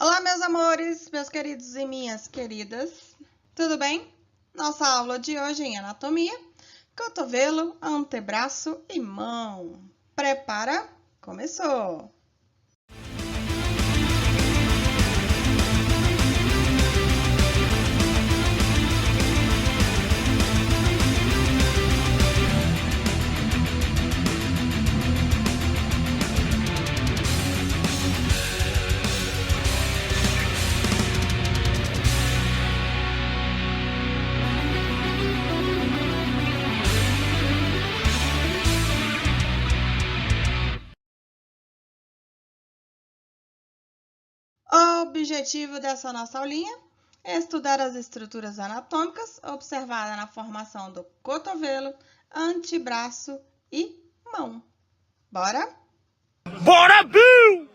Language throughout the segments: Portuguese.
Olá, meus amores, meus queridos e minhas queridas. Tudo bem? Nossa aula de hoje é em anatomia, cotovelo, antebraço e mão. Prepara? Começou! O objetivo dessa nossa aulinha é estudar as estruturas anatômicas observadas na formação do cotovelo, antebraço e mão. Bora? Bora, Bill!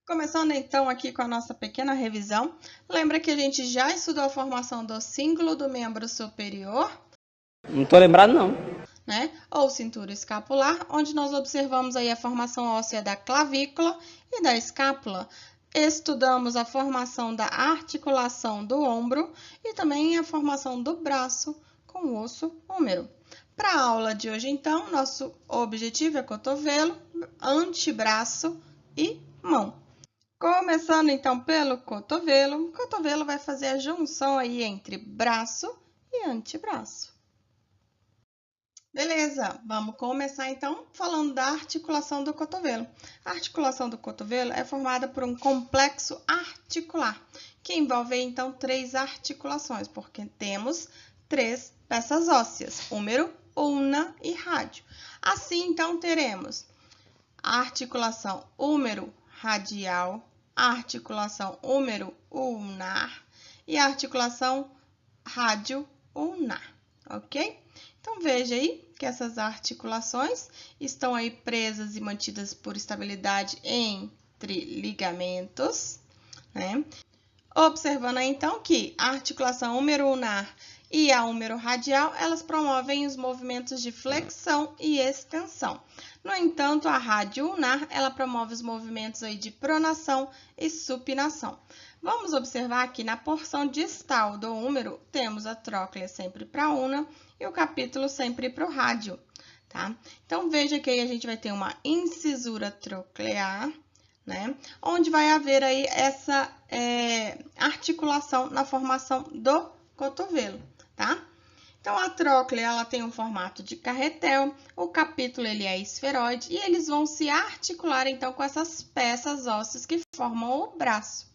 Começando então aqui com a nossa pequena revisão. Lembra que a gente já estudou a formação do cíngulo do membro superior? Não tô lembrado, não. Né? Ou cintura escapular, onde nós observamos aí a formação óssea da clavícula e da escápula. Estudamos a formação da articulação do ombro e também a formação do braço com o osso húmero. Para a aula de hoje, então, nosso objetivo é cotovelo, antebraço e mão. Começando, então, pelo cotovelo. O cotovelo vai fazer a junção aí entre braço e antebraço. Beleza, vamos começar então falando da articulação do cotovelo. A articulação do cotovelo é formada por um complexo articular, que envolve então 3 articulações, porque temos 3 peças ósseas, húmero, ulna e rádio. Assim, então, teremos a articulação húmero-radial, a articulação húmero-ulnar e a articulação rádio-ulnar, ok? Então, veja aí que essas articulações estão aí presas e mantidas por estabilidade entre ligamentos, né? Observando aí, então, que a articulação húmero-ulnar e a húmero-radial, elas promovem os movimentos de flexão e extensão. No entanto, a rádio-ulnar, ela promove os movimentos aí de pronação e supinação. Vamos observar que na porção distal do húmero, temos a tróclea sempre para a ulna e o capítulo sempre para o rádio, tá? Então, veja que aí a gente vai ter uma incisura troclear, né? Onde vai haver aí essa articulação na formação do cotovelo, tá? Então, a tróclea, ela tem um formato de carretel, o capítulo, ele é esferoide, e eles vão se articular, então, com essas peças ósseas que formam o braço.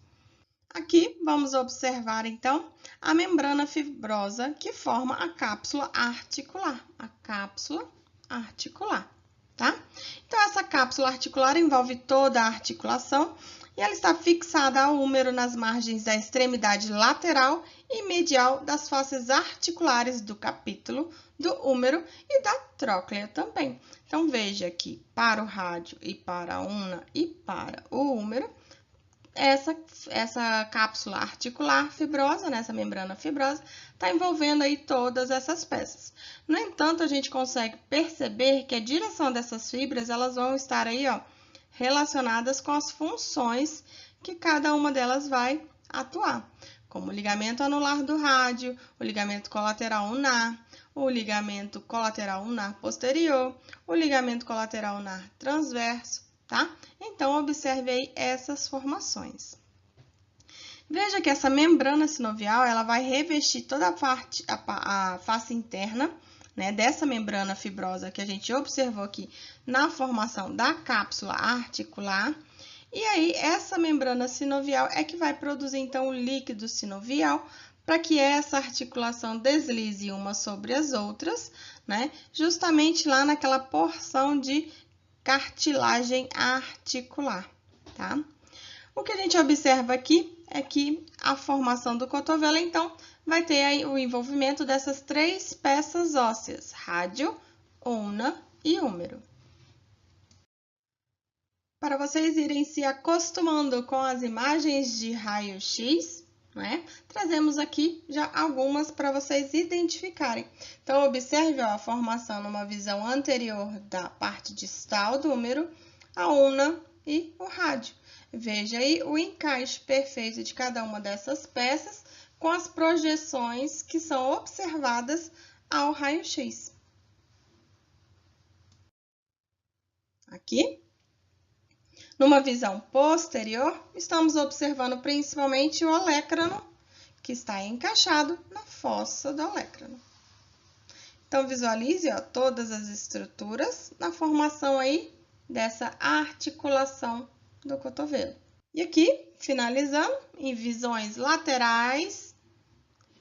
Aqui, vamos observar, então, a membrana fibrosa que forma a cápsula articular. A cápsula articular, tá? Então, essa cápsula articular envolve toda a articulação e ela está fixada ao húmero nas margens da extremidade lateral e medial das faces articulares do capítulo, do húmero e da tróclea também. Então, veja que para o rádio e para a ulna e para o húmero, essa cápsula articular fibrosa, né, essa membrana fibrosa, está envolvendo aí todas essas peças. No entanto, a gente consegue perceber que a direção dessas fibras, elas vão estar aí, ó, relacionadas com as funções que cada uma delas vai atuar, como o ligamento anular do rádio, o ligamento colateral ulnar, o ligamento colateral ulnar posterior, o ligamento colateral ulnar transverso, tá? Então, observe aí essas formações. Veja que essa membrana sinovial, ela vai revestir toda a face interna, né, dessa membrana fibrosa que a gente observou aqui na formação da cápsula articular. E aí, essa membrana sinovial é que vai produzir, então, o líquido sinovial para que essa articulação deslize uma sobre as outras, né, justamente lá naquela porção de cartilagem articular, tá? O que a gente observa aqui é que a formação do cotovelo, então, vai ter aí o envolvimento dessas 3 peças ósseas, rádio, ulna e húmero. Para vocês irem se acostumando com as imagens de raio-x, né, trazemos aqui já algumas para vocês identificarem. Então, observe, ó, a formação numa visão anterior da parte distal do húmero, a ulna e o rádio. Veja aí o encaixe perfeito de cada uma dessas peças com as projeções que são observadas ao raio-x. Aqui, numa visão posterior, estamos observando principalmente o olécrano, que está encaixado na fossa do olécrano. Então, visualize todas as estruturas na formação aí dessa articulação do cotovelo. E aqui, finalizando, em visões laterais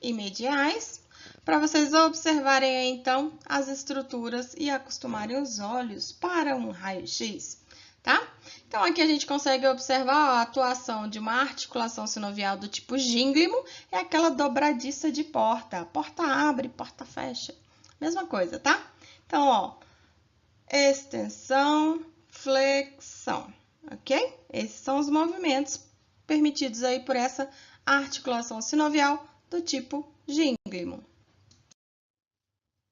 e mediais, para vocês observarem aí, então, as estruturas e acostumarem os olhos para um raio-x, tá? Então, aqui a gente consegue observar a atuação de uma articulação sinovial do tipo gínglimo, é aquela dobradiça de porta. Porta abre, porta fecha. Mesma coisa, tá? Então, ó, extensão, flexão, ok? Esses são os movimentos permitidos aí por essa articulação sinovial do tipo gínglimo.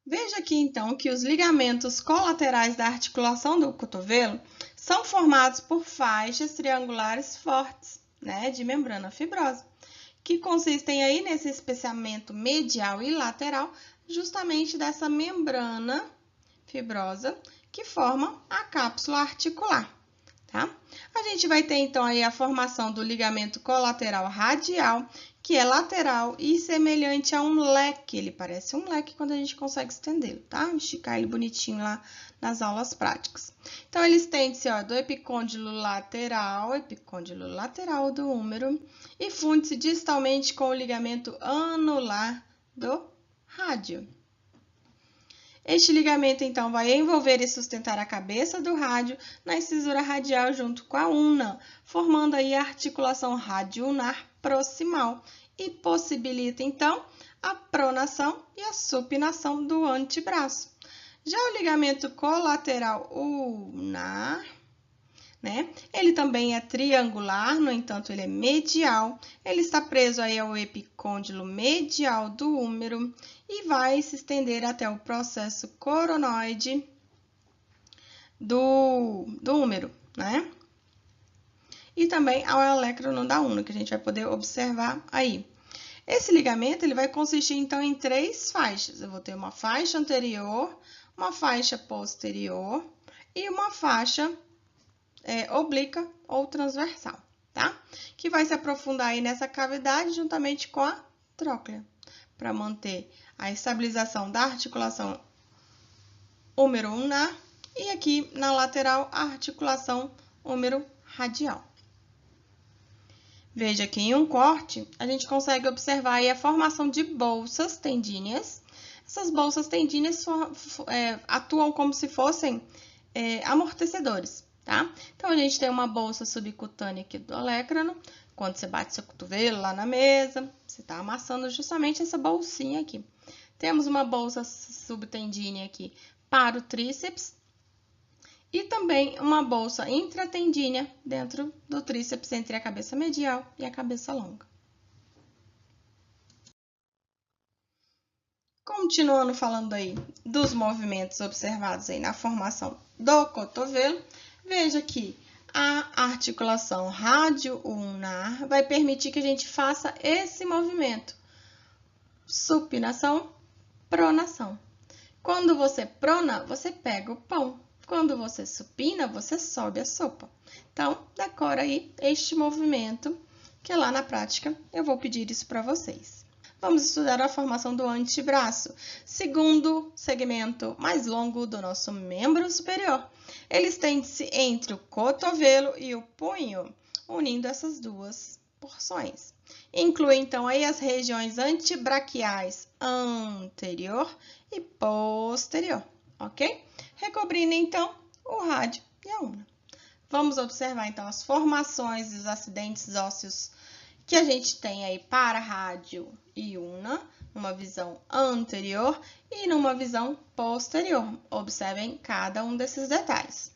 Veja aqui, então, que os ligamentos colaterais da articulação do cotovelo são formados por faixas triangulares fortes, né, de membrana fibrosa, que consistem aí nesse espessamento medial e lateral justamente dessa membrana fibrosa que forma a cápsula articular, tá? A gente vai ter, então, aí a formação do ligamento colateral radial, que é lateral e semelhante a um leque. Ele parece um leque quando a gente consegue estendê-lo, tá? Esticar ele bonitinho lá nas aulas práticas. Então, ele estende-se do epicôndilo lateral do húmero e funde-se distalmente com o ligamento anular do rádio. Este ligamento, então, vai envolver e sustentar a cabeça do rádio na incisura radial junto com a una, formando aí a articulação radioulnar proximal e possibilita, então, a pronação e a supinação do antebraço. Já o ligamento colateral ulnar, né? Ele também é triangular, no entanto, ele é medial. Ele está preso aí ao epicôndilo medial do húmero e vai se estender até o processo coronoide do húmero, né? E também ao olécrano da una, que a gente vai poder observar aí. Esse ligamento ele vai consistir, então, em 3 faixas. Eu vou ter uma faixa anterior, uma faixa posterior e uma faixa oblíqua ou transversal, tá? Que vai se aprofundar aí nessa cavidade juntamente com a tróclea, para manter a estabilização da articulação húmero-ulnar e aqui na lateral a articulação húmero-radial. Veja que em um corte a gente consegue observar aí a formação de bolsas tendíneas. Essas bolsas tendíneas atuam como se fossem amortecedores. Tá? Então, a gente tem uma bolsa subcutânea aqui do olécrano. Quando você bate seu cotovelo lá na mesa, você está amassando justamente essa bolsinha aqui. Temos uma bolsa subtendínea aqui para o tríceps. E também uma bolsa intratendínea dentro do tríceps entre a cabeça medial e a cabeça longa. Continuando falando aí dos movimentos observados aí na formação do cotovelo, veja que a articulação radioulnar vai permitir que a gente faça esse movimento. Supinação, pronação. Quando você prona, você pega o pão. Quando você supina, você sobe a sopa. Então, decora aí este movimento, que lá na prática eu vou pedir isso para vocês. Vamos estudar a formação do antebraço, segundo segmento mais longo do nosso membro superior. Ele estende-se entre o cotovelo e o punho, unindo essas duas porções. Inclui, então, aí as regiões antebraquiais anterior e posterior, ok? Recobrindo, então, o rádio e a una. Vamos observar, então, as formações e os acidentes ósseos que a gente tem aí para rádio e una, numa visão anterior e numa visão posterior. Observem cada um desses detalhes.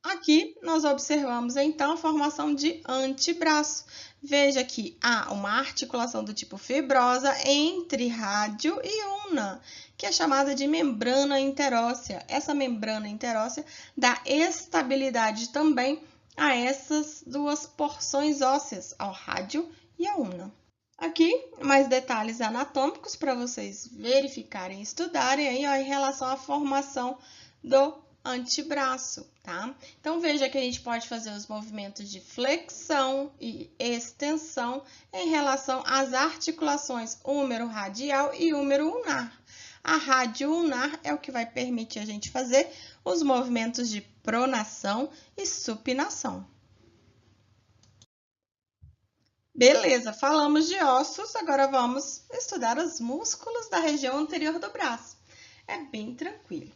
Aqui, nós observamos, então, a formação de antebraço. Veja que há uma articulação do tipo fibrosa entre rádio e ulna, que é chamada de membrana interóssea. Essa membrana interóssea dá estabilidade também a essas duas porções ósseas, ao rádio e à ulna. Aqui, mais detalhes anatômicos para vocês verificarem e estudarem aí, ó, em relação à formação do antebraço, tá? Então, veja que a gente pode fazer os movimentos de flexão e extensão em relação às articulações húmero-radial e húmero-ulnar. A rádio-ulnar é o que vai permitir a gente fazer os movimentos de pronação e supinação. Beleza, falamos de ossos, agora vamos estudar os músculos da região anterior do braço. É bem tranquilo.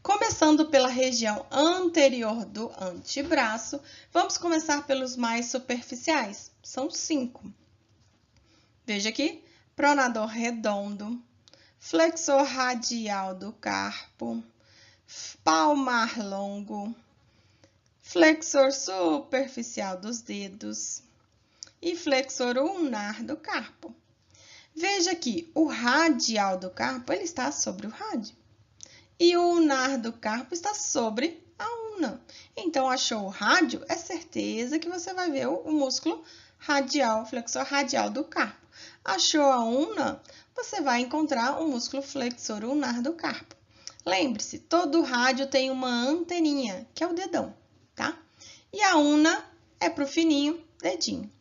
Começando pela região anterior do antebraço, vamos começar pelos mais superficiais. São 5. Veja aqui, pronador redondo, flexor radial do carpo, palmar longo, flexor superficial dos dedos e flexor ulnar do carpo. Veja que o radial do carpo ele está sobre o rádio. E o ulnar do carpo está sobre a ulna. Então, achou o rádio, é certeza que você vai ver o músculo radial, flexor radial do carpo. Achou a ulna, você vai encontrar o músculo flexor ulnar do carpo. Lembre-se, todo rádio tem uma anteninha, que é o dedão, tá? E a ulna é para o fininho dedinho.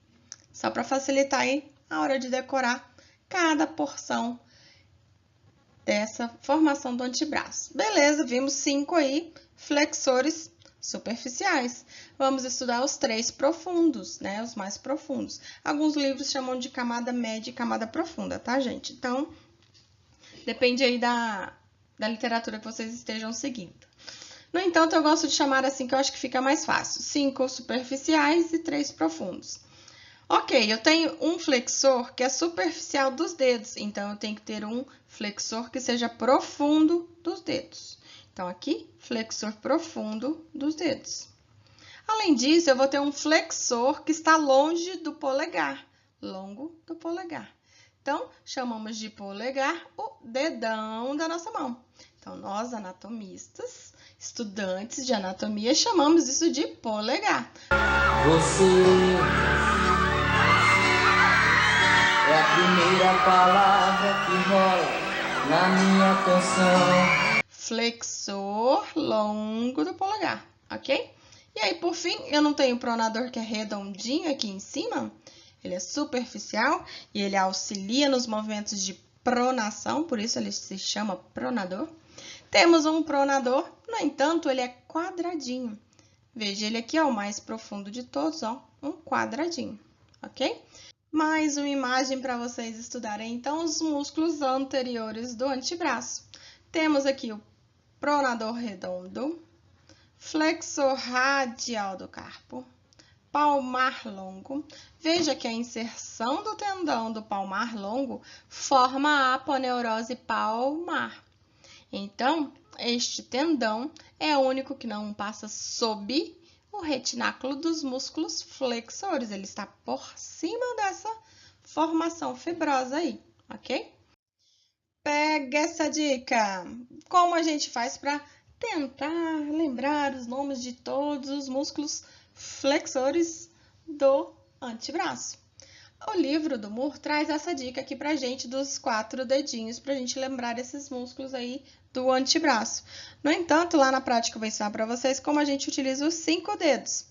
Só para facilitar aí a hora de decorar cada porção dessa formação do antebraço. Beleza, vimos 5 aí, flexores superficiais. Vamos estudar os 3 profundos, né? Os mais profundos. Alguns livros chamam de camada média e camada profunda, tá, gente? Então, depende aí da literatura que vocês estejam seguindo. No entanto, eu gosto de chamar assim, que eu acho que fica mais fácil. 5 superficiais e 3 profundos. Ok, eu tenho um flexor que é superficial dos dedos, então eu tenho que ter um flexor que seja profundo dos dedos. Então, aqui, flexor profundo dos dedos. Além disso, eu vou ter um flexor que está longe do polegar, longo do polegar. Então, chamamos de polegar o dedão da nossa mão. Então, nós, anatomistas, estudantes de anatomia, chamamos isso de polegar. É a primeira palavra que rola na minha canção. Flexor longo do polegar, ok? E aí, por fim, eu não tenho o pronador que é redondinho aqui em cima. Ele é superficial e ele auxilia nos movimentos de pronação, por isso ele se chama pronador. Temos um pronador, no entanto, ele é quadradinho. Veja ele aqui, ó, o mais profundo de todos, ó, um quadradinho, ok? Mais uma imagem para vocês estudarem, então, os músculos anteriores do antebraço. Temos aqui o pronador redondo, flexor radial do carpo, palmar longo. Veja que a inserção do tendão do palmar longo forma a aponeurose palmar. Então, este tendão é o único que não passa sob o retináculo dos músculos flexores. Ele está por cima dessa formação fibrosa aí, ok? Pega essa dica! Como a gente faz para tentar lembrar os nomes de todos os músculos flexores do antebraço? O livro do Moore traz essa dica aqui pra gente dos 4 dedinhos, pra gente lembrar esses músculos aí do antebraço. No entanto, lá na prática eu vou ensinar pra vocês como a gente utiliza os 5 dedos.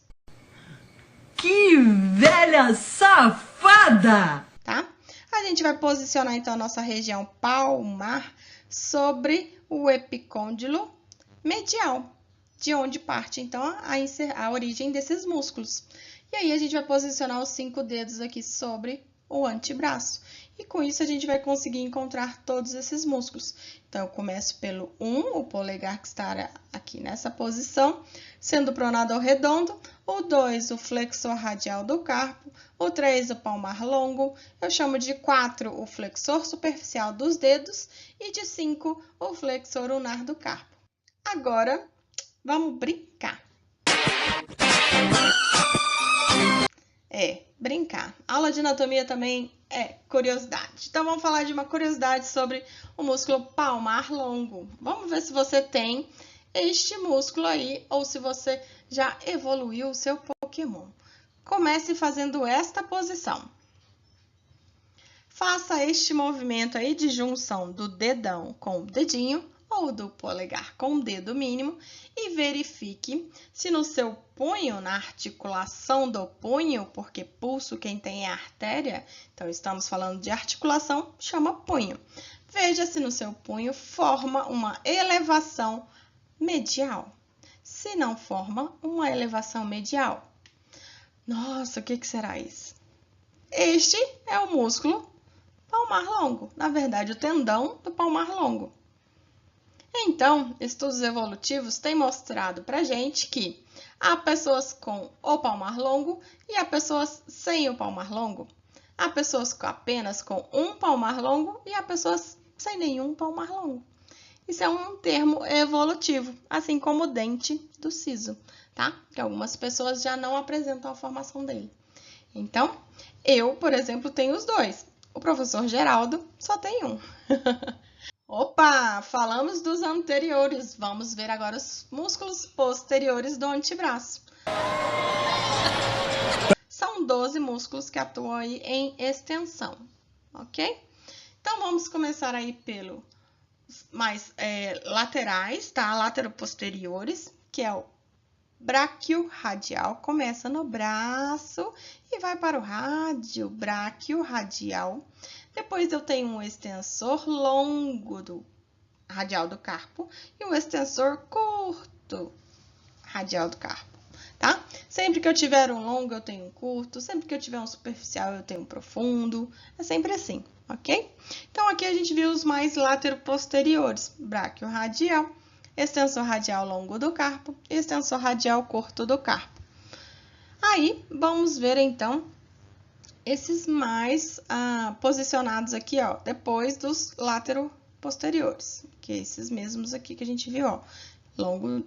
Que velha safada! Tá? A gente vai posicionar então a nossa região palmar sobre o epicôndilo medial, de onde parte então a origem desses músculos. E aí, a gente vai posicionar os 5 dedos aqui sobre o antebraço. E com isso, a gente vai conseguir encontrar todos esses músculos. Então, eu começo pelo 1, o polegar que está aqui nessa posição, sendo o pronador redondo. O 2, o flexor radial do carpo. O 3, o palmar longo. Eu chamo de 4, o flexor superficial dos dedos. E de 5, o flexor ulnar do carpo. Agora, vamos brincar! Brincar. Aula de anatomia também é curiosidade. Então, vamos falar de uma curiosidade sobre o músculo palmar longo. Vamos ver se você tem este músculo aí ou se você já evoluiu o seu Pokémon. Comece fazendo esta posição. Faça este movimento aí de junção do dedão com o dedinho ou do polegar com o dedo mínimo e verifique se no seu punho, na articulação do punho, porque pulso quem tem é artéria, então estamos falando de articulação, chama punho. Veja se no seu punho forma uma elevação medial. Se não forma uma elevação medial, nossa, o que será isso? Este é o músculo palmar longo, na verdade o tendão do palmar longo. Então, estudos evolutivos têm mostrado pra gente que há pessoas com o palmar longo e há pessoas sem o palmar longo. Há pessoas apenas com um palmar longo e há pessoas sem nenhum palmar longo. Isso é um termo evolutivo, assim como o dente do siso, tá? Que algumas pessoas já não apresentam a formação dele. Então, eu, por exemplo, tenho os dois. O professor Geraldo só tem um. Opa, falamos dos anteriores. Vamos ver agora os músculos posteriores do antebraço. São 12 músculos que atuam aí em extensão, ok? Então, vamos começar aí pelos mais laterais, tá? Lateroposteriores, que é o braquiorradial. Começa no braço e vai para o rádio, braquiorradial. Depois eu tenho um extensor longo do radial do carpo e um extensor curto radial do carpo, tá? Sempre que eu tiver um longo, eu tenho um curto. Sempre que eu tiver um superficial, eu tenho um profundo. É sempre assim, ok? Então, aqui a gente viu os mais lateroposteriores. Braquiorradial, extensor radial longo do carpo e extensor radial curto do carpo. Aí, vamos ver, então, esses mais posicionados aqui, ó, depois dos lateroposteriores, que é esses mesmos aqui que a gente viu, ó,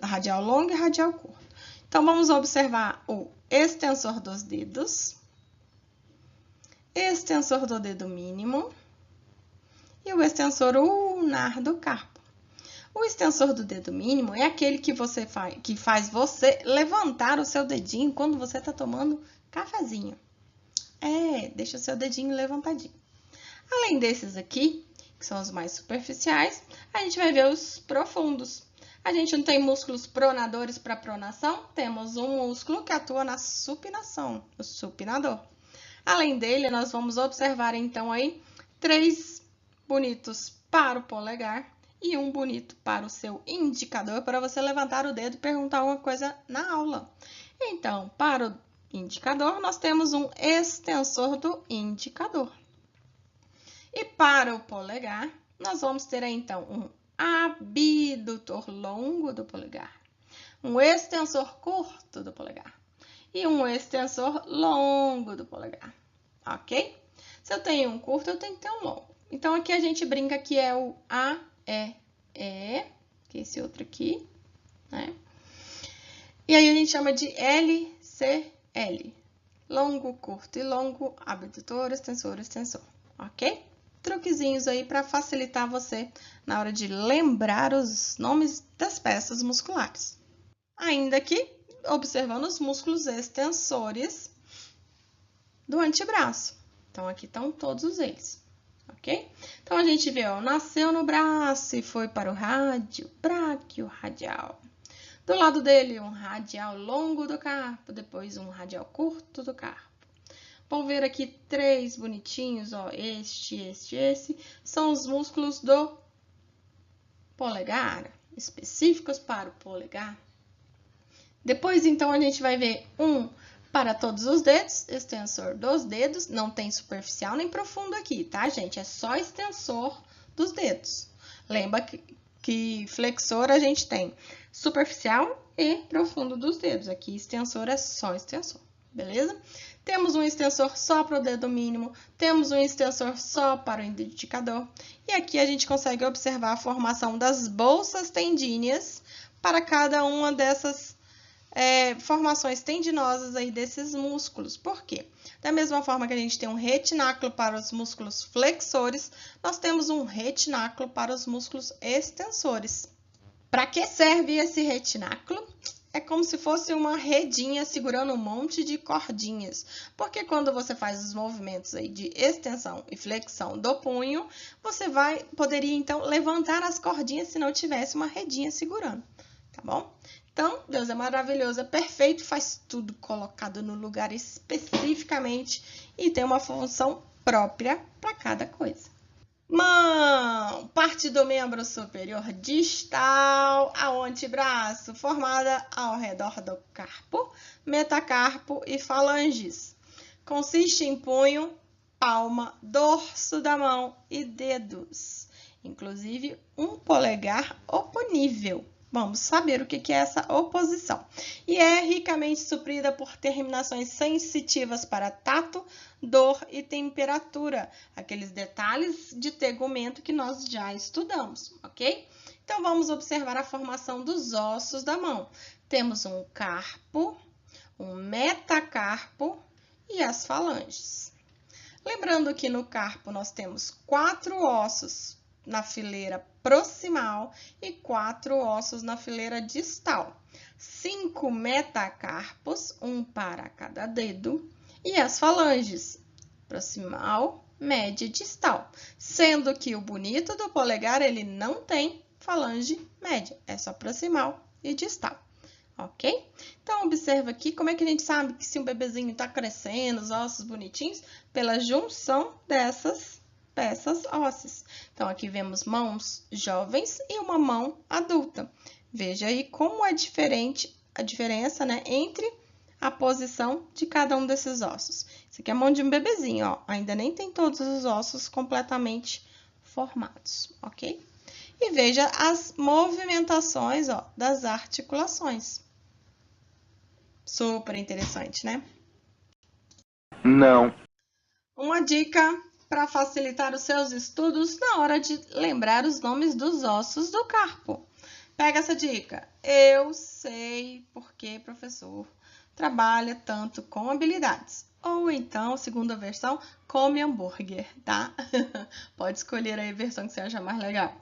radial longo e radial curto. Então, vamos observar o extensor dos dedos, extensor do dedo mínimo e o extensor ulnar do carpo. O extensor do dedo mínimo é aquele que faz você levantar o seu dedinho quando você está tomando cafezinho. Deixa o seu dedinho levantadinho. Além desses aqui, que são os mais superficiais, a gente vai ver os profundos. A gente não tem músculos pronadores para pronação? Temos um músculo que atua na supinação, o supinador. Além dele, nós vamos observar então aí 3 bonitos para o polegar e um bonito para o seu indicador, para você levantar o dedo e perguntar alguma coisa na aula. Então, para o indicador, nós temos um extensor do indicador. E para o polegar, nós vamos ter aí, então, um abdutor longo do polegar, um extensor curto do polegar e um extensor longo do polegar, ok? Se eu tenho um curto, eu tenho que ter um longo. Então, aqui a gente brinca que é o AEE, que é esse outro aqui, né? E aí a gente chama de LCL, longo, curto e longo, abdutor, extensor, extensor, ok? Truquezinhos aí para facilitar você na hora de lembrar os nomes das peças musculares. Ainda aqui, observando os músculos extensores do antebraço. Então, aqui estão todos eles, ok? Então, a gente vê, ó, nasceu no braço e foi para o rádio, braquiorradial. Do lado dele, um radial longo do carpo, depois um radial curto do carpo. Vamos ver aqui 3 bonitinhos, ó, esse, são os músculos do polegar, específicos para o polegar. Depois, então, a gente vai ver um para todos os dedos, extensor dos dedos, não tem superficial nem profundo aqui, tá, gente? É só extensor dos dedos. Lembra que flexor a gente tem superficial e profundo dos dedos. Aqui, extensor é só extensor, beleza? Temos um extensor só para o dedo mínimo, temos um extensor só para o indicador. E aqui a gente consegue observar a formação das bolsas tendíneas para cada uma dessas formações tendinosas aí desses músculos. Por quê? Da mesma forma que a gente tem um retináculo para os músculos flexores, nós temos um retináculo para os músculos extensores. Para que serve esse retináculo? É como se fosse uma redinha segurando um monte de cordinhas. Porque quando você faz os movimentos aí de extensão e flexão do punho, você poderia então levantar as cordinhas se não tivesse uma redinha segurando, tá bom? Então, Deus é maravilhoso, é perfeito, faz tudo colocado no lugar especificamente e tem uma função própria para cada coisa. Mão, parte do membro superior distal ao antebraço, formada ao redor do carpo, metacarpo e falanges. Consiste em punho, palma, dorso da mão e dedos, inclusive um polegar oponível. Vamos saber o que é essa oposição. E é ricamente suprida por terminações sensitivas para tato, dor e temperatura. Aqueles detalhes de tegumento que nós já estudamos, ok? Então, vamos observar a formação dos ossos da mão. Temos um carpo, um metacarpo e as falanges. Lembrando que no carpo nós temos 4 ossos na fileira proximal e 4 ossos na fileira distal. 5 metacarpos, um para cada dedo, e as falanges, proximal, média e distal. Sendo que o bonito do polegar, ele não tem falange média, é só proximal e distal, ok? Então, observa aqui como é que a gente sabe que se um bebezinho está crescendo, os ossos bonitinhos, pela junção dessas peças ósseas. Então, aqui vemos mãos jovens e uma mão adulta. Veja aí como é diferente a diferença, né, entre a posição de cada um desses ossos. Isso aqui é a mão de um bebezinho, ó. Ainda nem tem todos os ossos completamente formados, ok? E veja as movimentações, ó, das articulações. Super interessante, né? Não. Uma dica para facilitar os seus estudos na hora de lembrar os nomes dos ossos do carpo. Pega essa dica. Eu sei porque professor trabalha tanto com habilidades. Ou então, segunda versão, come hambúrguer, tá? Pode escolher aí a versão que você acha mais legal.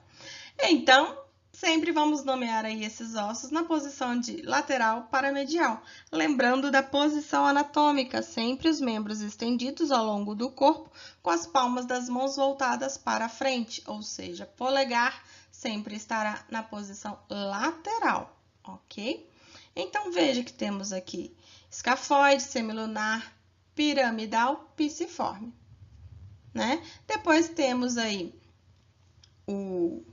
Então, sempre vamos nomear aí esses ossos na posição de lateral para medial. Lembrando da posição anatômica, sempre os membros estendidos ao longo do corpo, com as palmas das mãos voltadas para a frente, ou seja, polegar sempre estará na posição lateral, ok? Então, veja que temos aqui escafoide, semilunar, piramidal, piciforme, né? Depois temos aí o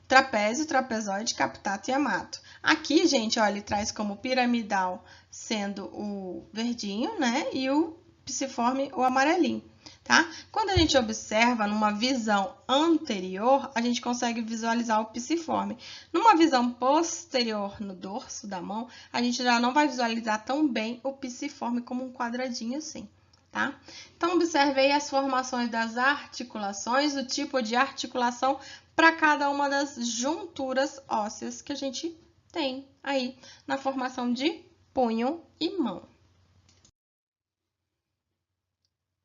trapézio, trapezoide, captato e amato. Aqui, gente, olha, ele traz como piramidal sendo o verdinho, né? E o piciforme, o amarelinho, tá? Quando a gente observa numa visão anterior, a gente consegue visualizar o piciforme. Numa visão posterior, no dorso da mão, a gente já não vai visualizar tão bem o piciforme como um quadradinho assim, tá? Então, observe aí as formações das articulações, o tipo de articulação para cada uma das junturas ósseas que a gente tem aí na formação de punho e mão.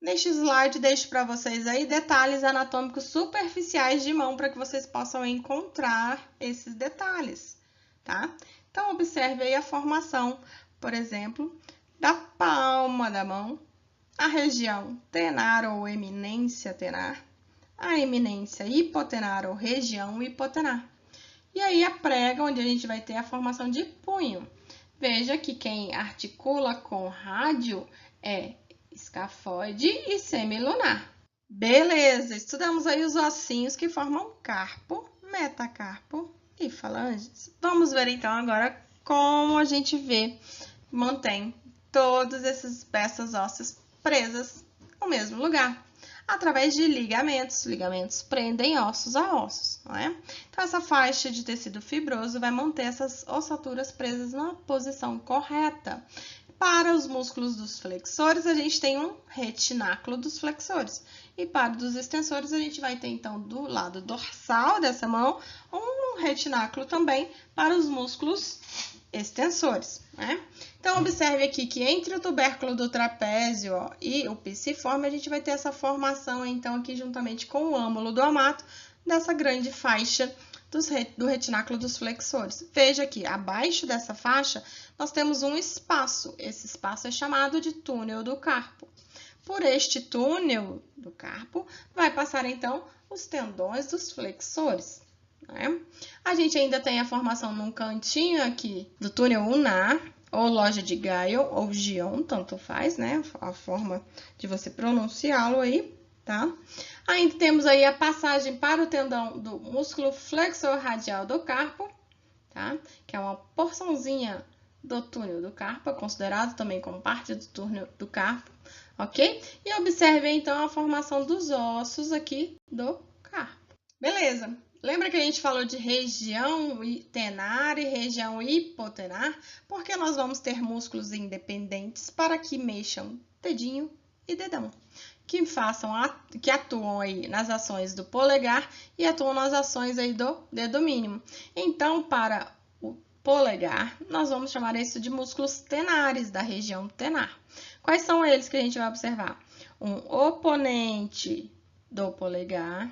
Neste slide, deixo para vocês aí detalhes anatômicos superficiais de mão para que vocês possam encontrar esses detalhes, tá? Então, observe aí a formação, por exemplo, da palma da mão, a região tenar ou eminência tenar, a eminência hipotenar ou região hipotenar. E aí a prega, onde a gente vai ter a formação de punho. Veja que quem articula com rádio é escafoide e semilunar. Beleza, estudamos aí os ossinhos que formam carpo, metacarpo e falanges. Vamos ver então agora como a gente mantém todas essas peças ósseas presas no mesmo lugar. Através de ligamentos. Ligamentos prendem ossos a ossos, não é? Então, essa faixa de tecido fibroso vai manter essas ossaturas presas na posição correta. Para os músculos dos flexores, a gente tem um retináculo dos flexores. E para os extensores, a gente vai ter, então, do lado dorsal dessa mão, um retináculo também para os músculos extensores, né? Então, observe aqui que entre o tubérculo do trapézio, ó, e o piciforme, a gente vai ter essa formação, então, aqui juntamente com o âmulo do amato, dessa grande faixa do retináculo dos flexores. Veja aqui, abaixo dessa faixa, nós temos um espaço. Esse espaço é chamado de túnel do carpo. Por este túnel do carpo, vai passar, então, os tendões dos flexores, né? A gente ainda tem a formação num cantinho aqui do túnel ulnar, ou loja de Guyot, ou Gion, tanto faz, né? A forma de você pronunciá-lo aí, tá? Ainda temos aí a passagem para o tendão do músculo flexor radial do carpo, tá? Que é uma porçãozinha do túnel do carpo, considerado também como parte do túnel do carpo, ok? E observe, então, a formação dos ossos aqui do carpo. Beleza? Lembra que a gente falou de região tenar e região hipotenar? Porque nós vamos ter músculos independentes para que mexam dedinho e dedão, que atuam aí nas ações do polegar e atuam nas ações aí do dedo mínimo. Então, para o polegar, nós vamos chamar isso de músculos tenares da região tenar. Quais são eles que a gente vai observar? Um oponente do polegar,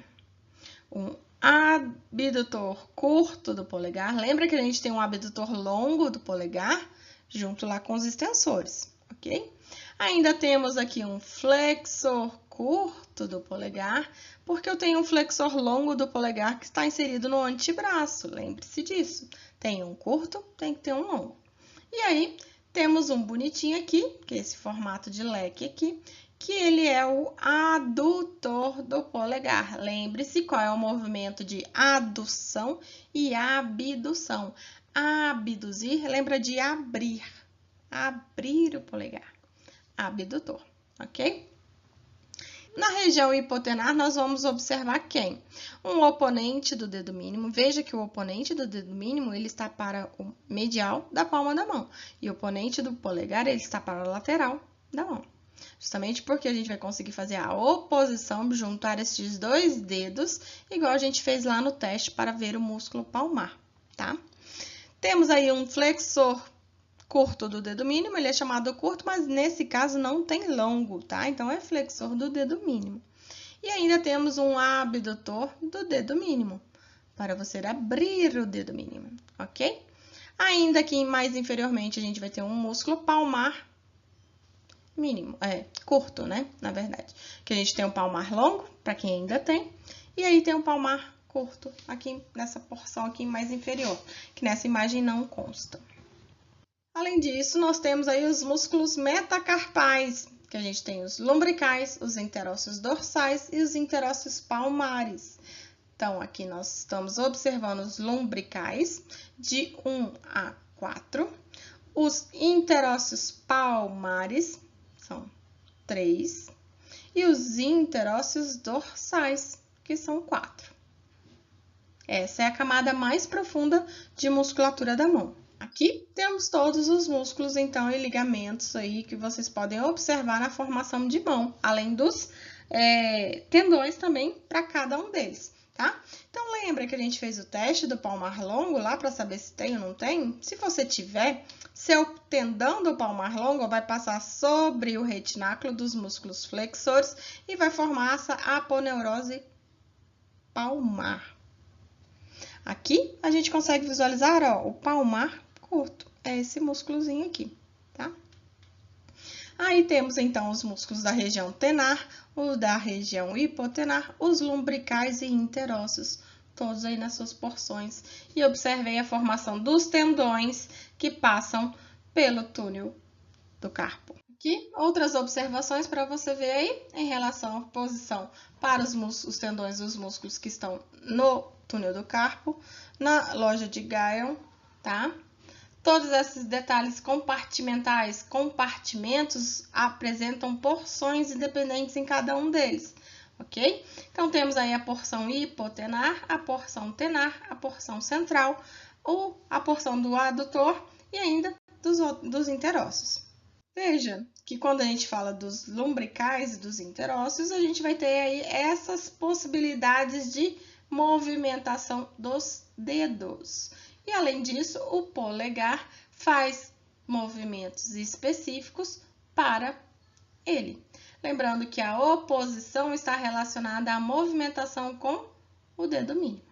um abdutor curto do polegar. Lembra que a gente tem um abdutor longo do polegar, junto lá com os extensores, ok? Ainda temos aqui um flexor curto do polegar, porque eu tenho um flexor longo do polegar que está inserido no antebraço. Lembre-se disso. Tem um curto, tem que ter um longo. E aí, temos um bonitinho aqui, que é esse formato de leque aqui, que ele é o adutor do polegar. Lembre-se qual é o movimento de adução e abdução. Abduzir, lembra de abrir. Abrir o polegar. Abdutor, ok? Na região hipotenar, nós vamos observar quem? Um oponente do dedo mínimo. Veja que o oponente do dedo mínimo, ele está para o medial da palma da mão. E o oponente do polegar, ele está para a lateral da mão. Justamente porque a gente vai conseguir fazer a oposição, juntar esses dois dedos, igual a gente fez lá no teste para ver o músculo palmar, tá? Temos aí um flexor curto do dedo mínimo, ele é chamado curto, mas nesse caso não tem longo, tá? Então, é flexor do dedo mínimo. E ainda temos um abdutor do dedo mínimo, para você abrir o dedo mínimo, ok? Ainda aqui mais inferiormente, a gente vai ter um músculo palmar mínimo, curto, né? Na verdade, que a gente tem um palmar longo, para quem ainda tem, e aí tem um palmar curto aqui nessa porção aqui mais inferior, que nessa imagem não consta. Além disso, nós temos aí os músculos metacarpais, que a gente tem os lumbricais, os interósseos dorsais e os interósseos palmares. Então, aqui nós estamos observando os lumbricais de 1 a 4, os interósseos palmares são 3 e os interósseos dorsais, que são 4. Essa é a camada mais profunda de musculatura da mão. Aqui temos todos os músculos, então, e ligamentos aí que vocês podem observar na formação de mão, além dos tendões também para cada um deles, tá? Então, lembra que a gente fez o teste do palmar longo lá para saber se tem ou não tem? Se você tiver, seu tendão do palmar longo vai passar sobre o retináculo dos músculos flexores e vai formar essa aponeurose palmar. Aqui, a gente consegue visualizar, ó, o palmar curto. É esse músculozinho aqui, tá? Aí temos, então, os músculos da região tenar, o da região hipotenar, os lumbricais e interósseos, todos aí nas suas porções. E observei a formação dos tendões que passam pelo túnel do carpo. Aqui, outras observações para você ver aí em relação à posição para os tendões dos músculos que estão no túnel do carpo, na loja de Guyot, tá? Todos esses detalhes compartimentais, compartimentos, apresentam porções independentes em cada um deles, ok? Então, temos aí a porção hipotenar, a porção tenar, a porção central, ou a porção do adutor e ainda dos interósseos. Veja que quando a gente fala dos lumbricais e dos interósseos, a gente vai ter aí essas possibilidades de movimentação dos dedos. E, além disso, o polegar faz movimentos específicos para ele. Lembrando que a oposição está relacionada à movimentação com o dedo mínimo.